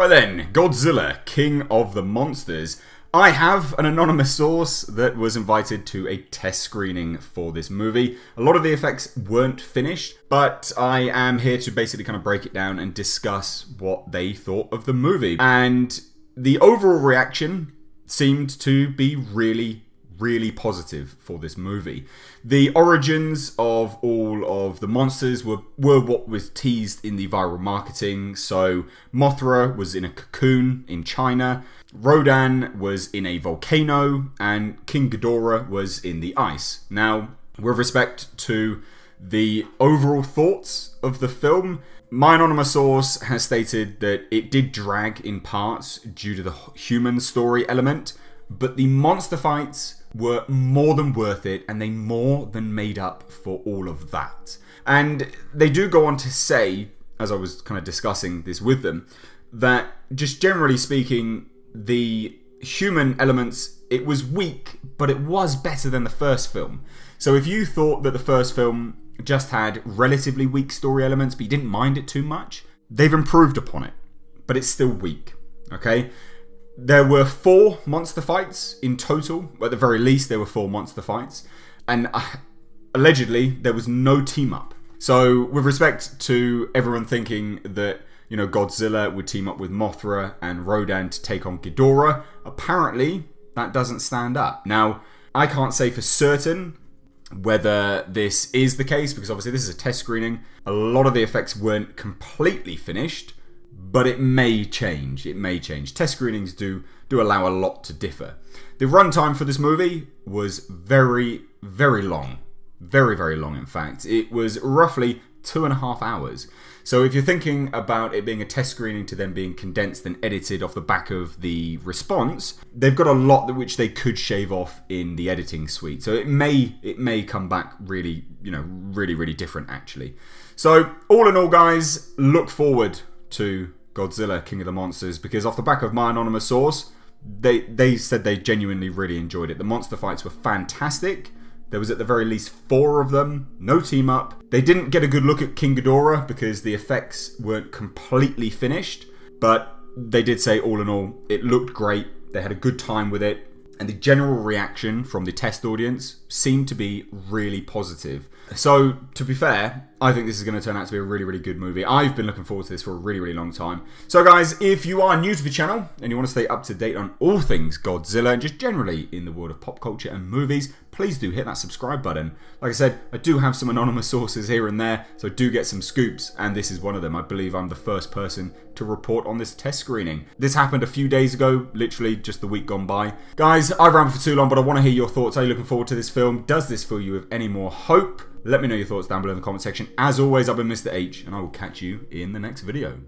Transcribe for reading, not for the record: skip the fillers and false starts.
Right then, Godzilla, King of the Monsters. I have an anonymous source that was invited to a test screening for this movie. A lot of the effects weren't finished, but I am here to basically kind of break it down and discuss what they thought of the movie. And the overall reaction seemed to be really positive for this movie. The origins of all of the monsters were what was teased in the viral marketing. So Mothra was in a cocoon in China, Rodan was in a volcano, and King Ghidorah was in the ice. Now, with respect to the overall thoughts of the film, my anonymous source has stated that it did drag in parts due to the human story element, but the monster fights were more than worth it, and they more than made up for all of that. And they do go on to say, as I was kind of discussing this with them, that just generally speaking, the human elements, it was weak, but it was better than the first film. So if you thought that the first film just had relatively weak story elements, but you didn't mind it too much, they've improved upon it, but it's still weak, okay? There were 4 monster fights in total. At the very least, there were 4 monster fights. And allegedly, there was no team up. So, with respect to everyone thinking that, you know, Godzilla would team up with Mothra and Rodan to take on Ghidorah, apparently, that doesn't stand up. Now, I can't say for certain whether this is the case, because obviously this is a test screening. A lot of the effects weren't completely finished, but it may change. It may change. Test screenings do allow a lot to differ. The runtime for this movie was very long. Very long, in fact. It was roughly 2.5 hours. So if you're thinking about it being a test screening to then being condensed and edited off the back of the response, they've got a lot that which they could shave off in the editing suite. So it may come back really, you know, really different actually. So all in all, guys, look forward to Godzilla, King of the Monsters, because off the back of my anonymous source, they said they genuinely really enjoyed it. The monster fights were fantastic. There was at the very least 4 of them, no team up. They didn't get a good look at King Ghidorah because the effects weren't completely finished, but they did say all in all, it looked great. They had a good time with it. And the general reaction from the test audience seemed to be really positive. So, to be fair, I think this is going to turn out to be a really good movie. I've been looking forward to this for a really long time. So guys, if you are new to the channel and you want to stay up to date on all things Godzilla and just generally in the world of pop culture and movies, please do hit that subscribe button. Like I said, I do have some anonymous sources here and there, so I do get some scoops, and this is one of them. I believe I'm the first person to report on this test screening. This happened a few days ago, literally just the week gone by. Guys, I've rambled for too long, but I want to hear your thoughts. Are you looking forward to this film? Does this fill you with any more hope? Let me know your thoughts down below in the comment section. As always, I've been Mr. H, and I will catch you in the next video.